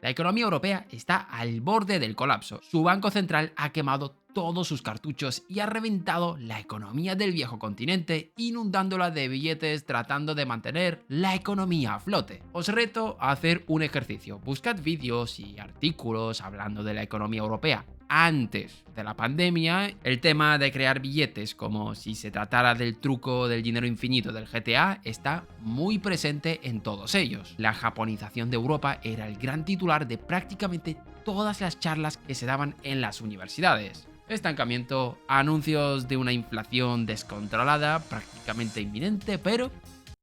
La economía europea está al borde del colapso. Su banco central ha quemado todos sus cartuchos y ha reventado la economía del viejo continente, inundándola de billetes tratando de mantener la economía a flote. Os reto a hacer un ejercicio. Buscad vídeos y artículos hablando de la economía europea antes de la pandemia. El tema de crear billetes como si se tratara del truco del dinero infinito del GTA está muy presente en todos ellos. La japonización de Europa era el gran titular de prácticamente todas las charlas que se daban en las universidades. Estancamiento, anuncios de una inflación descontrolada, prácticamente inminente, pero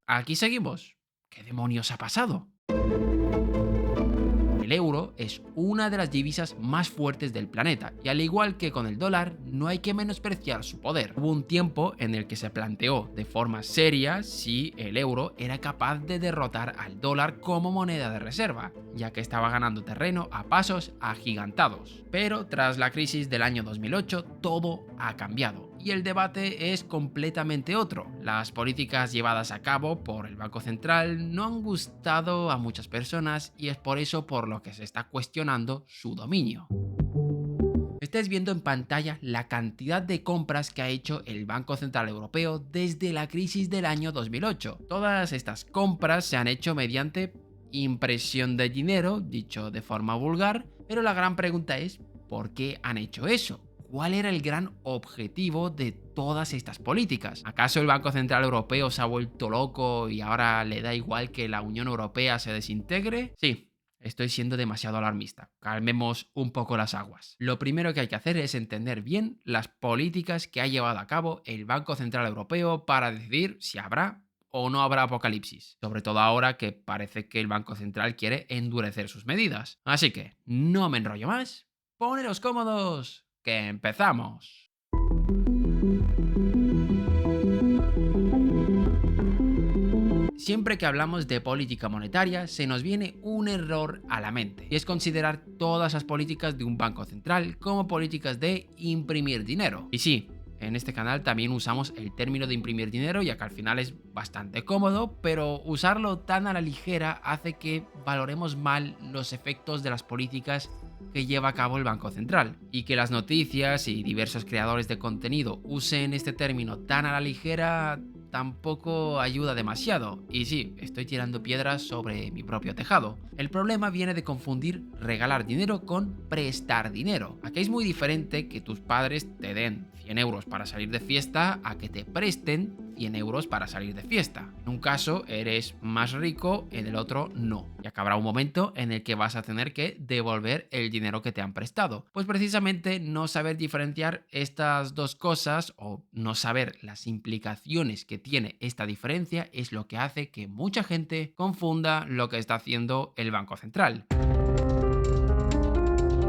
aquí seguimos. ¿Qué demonios ha pasado? El euro es una de las divisas más fuertes del planeta y al igual que con el dólar, no hay que menospreciar su poder. Hubo un tiempo en el que se planteó de forma seria si el euro era capaz de derrotar al dólar como moneda de reserva, ya que estaba ganando terreno a pasos agigantados. Pero tras la crisis del año 2008, todo ha cambiado. Y el debate es completamente otro. Las políticas llevadas a cabo por el Banco Central no han gustado a muchas personas y es por eso por lo que se está cuestionando su dominio. Estáis viendo en pantalla la cantidad de compras que ha hecho el Banco Central Europeo desde la crisis del año 2008. Todas estas compras se han hecho mediante impresión de dinero, dicho de forma vulgar, pero la gran pregunta es ¿por qué han hecho eso? ¿Cuál era el gran objetivo de todas estas políticas? ¿Acaso el Banco Central Europeo se ha vuelto loco y ahora le da igual que la Unión Europea se desintegre? Sí, estoy siendo demasiado alarmista. Calmemos un poco las aguas. Lo primero que hay que hacer es entender bien las políticas que ha llevado a cabo el Banco Central Europeo para decidir si habrá o no habrá apocalipsis, sobre todo ahora que parece que el Banco Central quiere endurecer sus medidas. Así que, no me enrollo más, poneros cómodos, que empezamos. Siempre que hablamos de política monetaria, se nos viene un error a la mente, y es considerar todas las políticas de un banco central como políticas de imprimir dinero. Y sí, en este canal también usamos el término de imprimir dinero, ya que al final es bastante cómodo, pero usarlo tan a la ligera hace que valoremos mal los efectos de las políticas que lleva a cabo el Banco Central. Y que las noticias y diversos creadores de contenido usen este término tan a la ligera tampoco ayuda demasiado. Y sí, estoy tirando piedras sobre mi propio tejado. El problema viene de confundir regalar dinero con prestar dinero. Aquí es muy diferente que tus padres te den 100 euros para salir de fiesta a que te presten 100 euros para salir de fiesta. En un caso eres más rico, en el otro no. Y acabará un momento en el que vas a tener que devolver el dinero que te han prestado. Pues precisamente no saber diferenciar estas dos cosas o no saber las implicaciones que tiene esta diferencia es lo que hace que mucha gente confunda lo que está haciendo el Banco Central.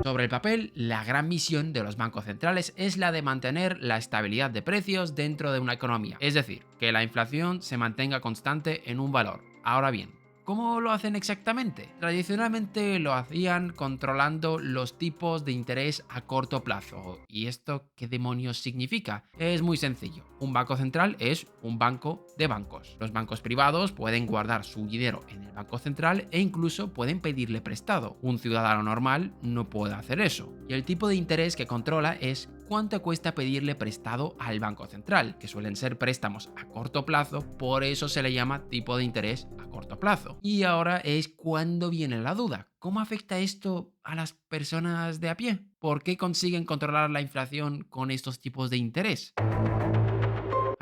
Sobre el papel, la gran misión de los bancos centrales es la de mantener la estabilidad de precios dentro de una economía, es decir, que la inflación se mantenga constante en un valor. Ahora bien, ¿cómo lo hacen exactamente? Tradicionalmente lo hacían controlando los tipos de interés a corto plazo. ¿Y esto qué demonios significa? Es muy sencillo. Un banco central es un banco de bancos. Los bancos privados pueden guardar su dinero en el banco central e incluso pueden pedirle prestado. Un ciudadano normal no puede hacer eso. Y el tipo de interés que controla es cuánto cuesta pedirle prestado al Banco Central, que suelen ser préstamos a corto plazo, por eso se le llama tipo de interés a corto plazo. Y ahora es cuando viene la duda. ¿Cómo afecta esto a las personas de a pie? ¿Por qué consiguen controlar la inflación con estos tipos de interés?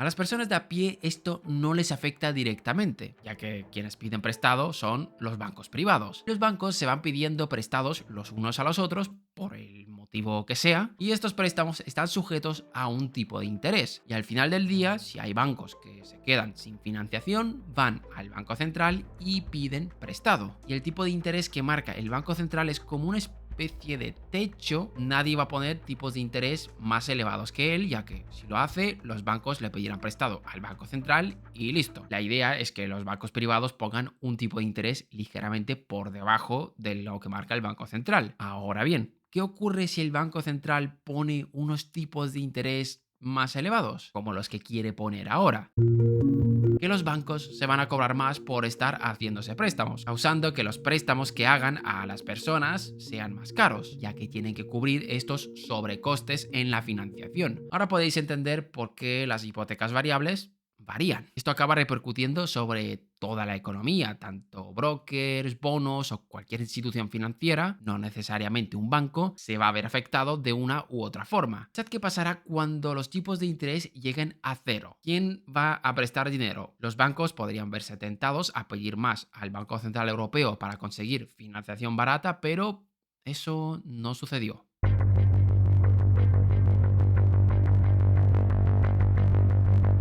A las personas de a pie esto no les afecta directamente, ya que quienes piden prestado son los bancos privados. Los bancos se van pidiendo prestados los unos a los otros por el motivo que sea, y estos préstamos están sujetos a un tipo de interés. Y al final del día, si hay bancos que se quedan sin financiación, van al Banco Central y piden prestado. Y el tipo de interés que marca el Banco Central es como una especie de techo. Nadie va a poner tipos de interés más elevados que él, ya que si lo hace, los bancos le pedirán prestado al Banco Central y listo. La idea es que los bancos privados pongan un tipo de interés ligeramente por debajo de lo que marca el Banco Central. Ahora bien, ¿qué ocurre si el Banco Central pone unos tipos de interés más elevados, como los que quiere poner ahora? que los bancos se van a cobrar más por estar haciéndose préstamos, causando que los préstamos que hagan a las personas sean más caros, ya que tienen que cubrir estos sobrecostes en la financiación. Ahora podéis entender por qué las hipotecas variables varían. Esto acaba repercutiendo sobre toda la economía, tanto brokers, bonos o cualquier institución financiera, no necesariamente un banco, se va a ver afectado de una u otra forma. Pensad qué pasará cuando los tipos de interés lleguen a cero. ¿Quién va a prestar dinero? Los bancos podrían verse tentados a pedir más al Banco Central Europeo para conseguir financiación barata, pero eso no sucedió.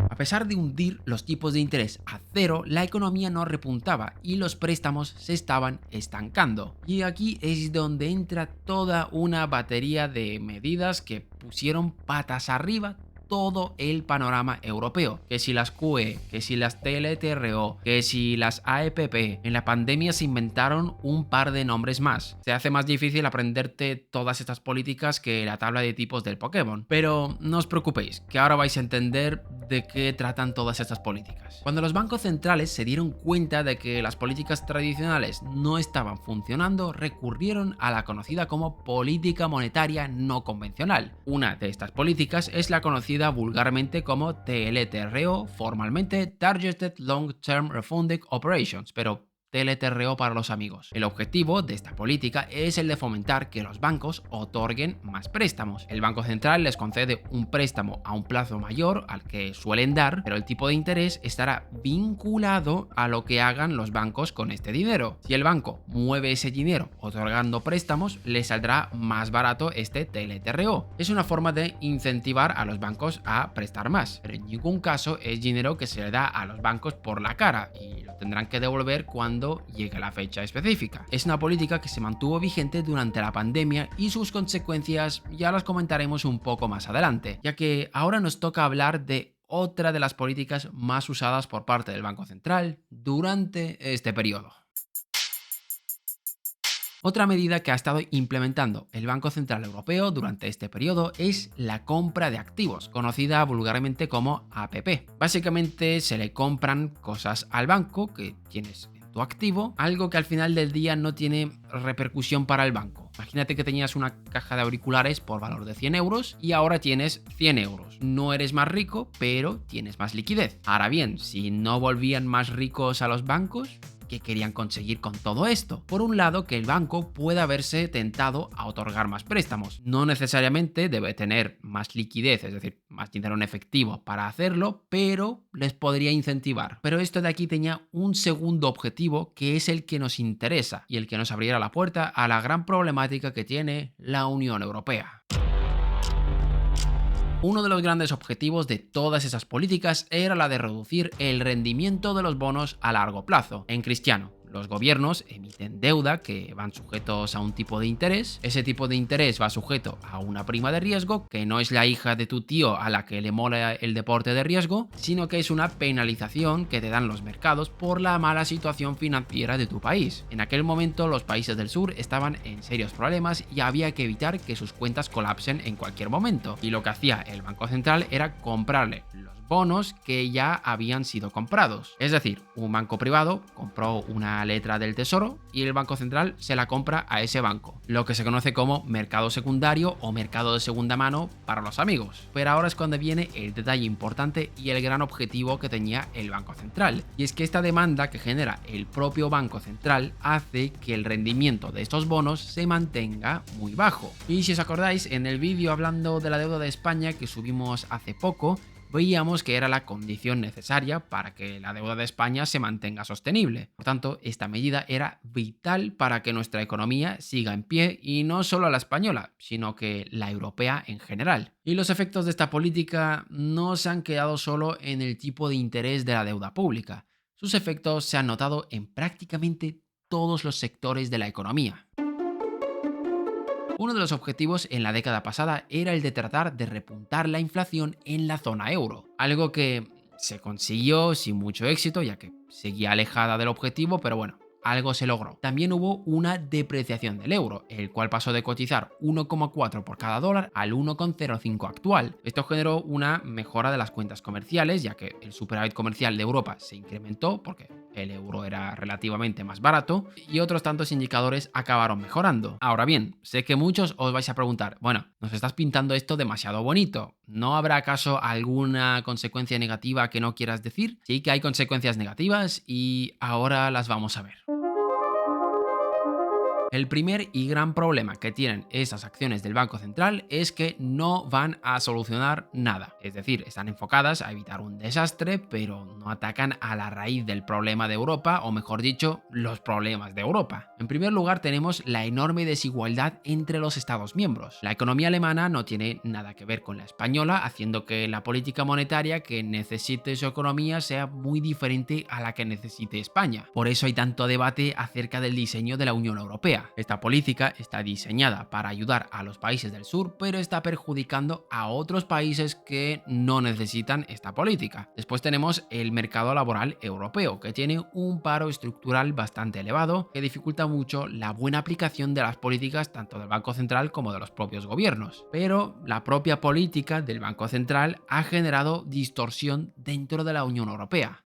A pesar de hundir los tipos de interés a cero, la economía no repuntaba y los préstamos se estaban estancando. Y aquí es donde entra toda una batería de medidas que pusieron patas arriba todo el panorama europeo, que si las QE, que si las TLTRO, que si las AEPP. En la pandemia se inventaron un par de nombres más. Se hace más difícil aprenderte todas estas políticas que la tabla de tipos del Pokémon. Pero no os preocupéis, que ahora vais a entender de qué tratan todas estas políticas. Cuando los bancos centrales se dieron cuenta de que las políticas tradicionales no estaban funcionando, recurrieron a la conocida como política monetaria no convencional. Una de estas políticas es la conocida vulgarmente como TLTRO, formalmente Targeted Long Term Refunding Operations, pero TLTRO para los amigos. El objetivo de esta política es el de fomentar que los bancos otorguen más préstamos. El Banco Central les concede un préstamo a un plazo mayor al que suelen dar, pero el tipo de interés estará vinculado a lo que hagan los bancos con este dinero. Si el banco mueve ese dinero otorgando préstamos, le saldrá más barato este TLTRO. Es una forma de incentivar a los bancos a prestar más, pero en ningún caso es dinero que se le da a los bancos por la cara y lo tendrán que devolver cuando llegue la fecha específica. Es una política que se mantuvo vigente durante la pandemia y sus consecuencias ya las comentaremos un poco más adelante, ya que ahora nos toca hablar de otra de las políticas más usadas por parte del Banco Central durante este periodo. Otra medida que ha estado implementando el Banco Central Europeo durante este periodo es la compra de activos, conocida vulgarmente como APP. Básicamente se le compran cosas al banco que tienes en tu activo, algo que al final del día no tiene repercusión para el banco. Imagínate que tenías una caja de auriculares por valor de 100 euros y ahora tienes 100 euros. No eres más rico, pero tienes más liquidez. Ahora bien, si no volvían más ricos a los bancos, ¿qué querían conseguir con todo esto? Por un lado, que el banco pueda verse tentado a otorgar más préstamos. No necesariamente debe tener más liquidez, es decir, más dinero en efectivo para hacerlo, pero les podría incentivar. Pero esto de aquí tenía un segundo objetivo que es el que nos interesa y el que nos abriera la puerta a la gran problemática que tiene la Unión Europea. Uno de los grandes objetivos de todas esas políticas era la de reducir el rendimiento de los bonos a largo plazo. En cristiano, los gobiernos emiten deuda que van sujetos a un tipo de interés. Ese tipo de interés va sujeto a una prima de riesgo, que no es la hija de tu tío a la que le mola el deporte de riesgo, sino que es una penalización que te dan los mercados por la mala situación financiera de tu país. En aquel momento los países del sur estaban en serios problemas y había que evitar que sus cuentas colapsen en cualquier momento. Y lo que hacía el Banco Central era comprarle los bonos que ya habían sido comprados. Es decir, un banco privado compró una letra del tesoro y el Banco Central se la compra a ese banco, lo que se conoce como mercado secundario o mercado de segunda mano para los amigos. Pero ahora es cuando viene el detalle importante y el gran objetivo que tenía el Banco Central, y es que esta demanda que genera el propio Banco Central hace que el rendimiento de estos bonos se mantenga muy bajo. Y si os acordáis, en el vídeo hablando de la deuda de España que subimos hace poco, veíamos que era la condición necesaria para que la deuda de España se mantenga sostenible. Por tanto, esta medida era vital para que nuestra economía siga en pie, y no solo la española, sino que la europea en general. Y los efectos de esta política no se han quedado solo en el tipo de interés de la deuda pública. Sus efectos se han notado en prácticamente todos los sectores de la economía. Uno de los objetivos en la década pasada era el de tratar de repuntar la inflación en la zona euro, algo que se consiguió sin mucho éxito, ya que seguía alejada del objetivo, pero bueno, algo se logró. También hubo una depreciación del euro, el cual pasó de cotizar 1,4 por cada dólar al 1,05 actual. Esto generó una mejora de las cuentas comerciales, ya que el superávit comercial de Europa se incrementó porque el euro era relativamente más barato y otros tantos indicadores acabaron mejorando. Ahora bien, sé que muchos os vais a preguntar, bueno, nos estás pintando esto demasiado bonito, ¿no habrá acaso alguna consecuencia negativa que no quieras decir? Sí que hay consecuencias negativas y ahora las vamos a ver. El primer y gran problema que tienen esas acciones del Banco Central es que no van a solucionar nada. Es decir, están enfocadas a evitar un desastre, pero no atacan a la raíz del problema de Europa, o mejor dicho, los problemas de Europa. En primer lugar, tenemos la enorme desigualdad entre los Estados miembros. La economía alemana no tiene nada que ver con la española, haciendo que la política monetaria que necesite su economía sea muy diferente a la que necesite España. Por eso hay tanto debate acerca del diseño de la Unión Europea. Esta política está diseñada para ayudar a los países del sur, pero está perjudicando a otros países que no necesitan esta política. Después tenemos el mercado laboral europeo, que tiene un paro estructural bastante elevado, que dificulta mucho la buena aplicación de las políticas tanto del Banco Central como de los propios gobiernos. Pero la propia política del Banco Central ha generado distorsión dentro de la Unión Europea.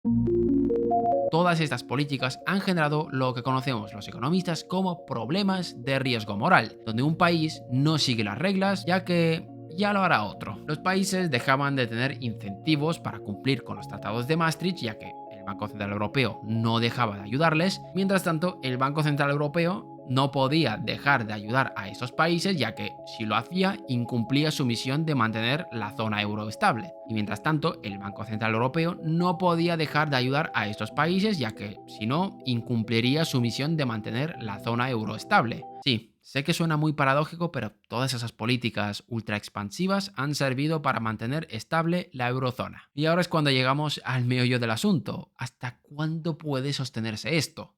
Todas estas políticas han generado lo que conocemos los economistas como problemas de riesgo moral, donde un país no sigue las reglas ya que ya lo hará otro. Los países dejaban de tener incentivos para cumplir con los tratados de Maastricht, ya que el Banco Central Europeo no dejaba de ayudarles. Mientras tanto, el Banco Central Europeo no podía dejar de ayudar a esos países, ya que si lo hacía incumplía su misión de mantener la zona euro estable. Y mientras tanto, el Banco Central Europeo no podía dejar de ayudar a estos países, ya que si no, incumpliría su misión de mantener la zona euro estable. Sí, sé que suena muy paradójico, pero todas esas políticas ultra expansivas han servido para mantener estable la eurozona. Y ahora es cuando llegamos al meollo del asunto. ¿Hasta cuándo puede sostenerse esto?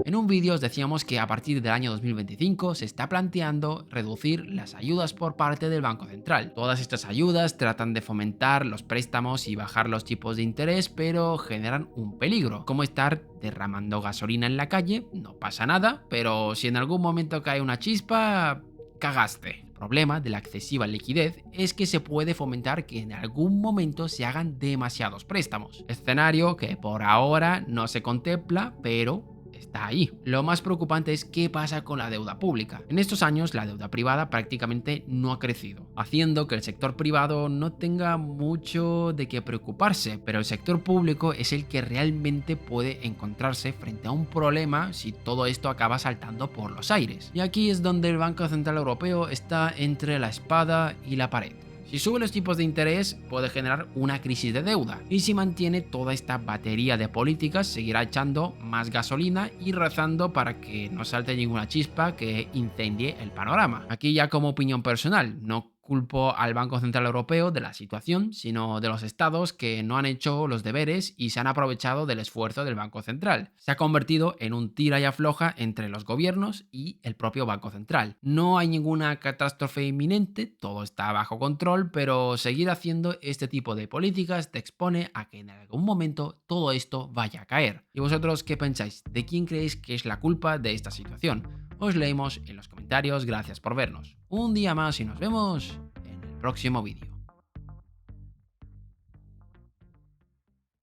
En un vídeo os decíamos que a partir del año 2025 se está planteando reducir las ayudas por parte del Banco Central. Todas estas ayudas tratan de fomentar los préstamos y bajar los tipos de interés, pero generan un peligro, como estar derramando gasolina en la calle. No pasa nada, pero si en algún momento cae una chispa, cagaste. El problema de la excesiva liquidez es que se puede fomentar que en algún momento se hagan demasiados préstamos. Escenario que por ahora no se contempla, pero está ahí. Lo más preocupante es qué pasa con la deuda pública. En estos años la deuda privada prácticamente no ha crecido, haciendo que el sector privado no tenga mucho de qué preocuparse, pero el sector público es el que realmente puede encontrarse frente a un problema si todo esto acaba saltando por los aires. Y aquí es donde el Banco Central Europeo está entre la espada y la pared. Si sube los tipos de interés, puede generar una crisis de deuda, y si mantiene toda esta batería de políticas, seguirá echando más gasolina y rezando para que no salte ninguna chispa que incendie el panorama. Aquí ya como opinión personal, no culpo al Banco Central Europeo de la situación, sino de los estados que no han hecho los deberes y se han aprovechado del esfuerzo del Banco Central. Se ha convertido en un tira y afloja entre los gobiernos y el propio Banco Central. No hay ninguna catástrofe inminente, todo está bajo control, pero seguir haciendo este tipo de políticas te expone a que en algún momento todo esto vaya a caer. ¿Y vosotros qué pensáis? ¿De quién creéis que es la culpa de esta situación? Os leemos en los comentarios, gracias por vernos. Un día más y nos vemos en el próximo vídeo.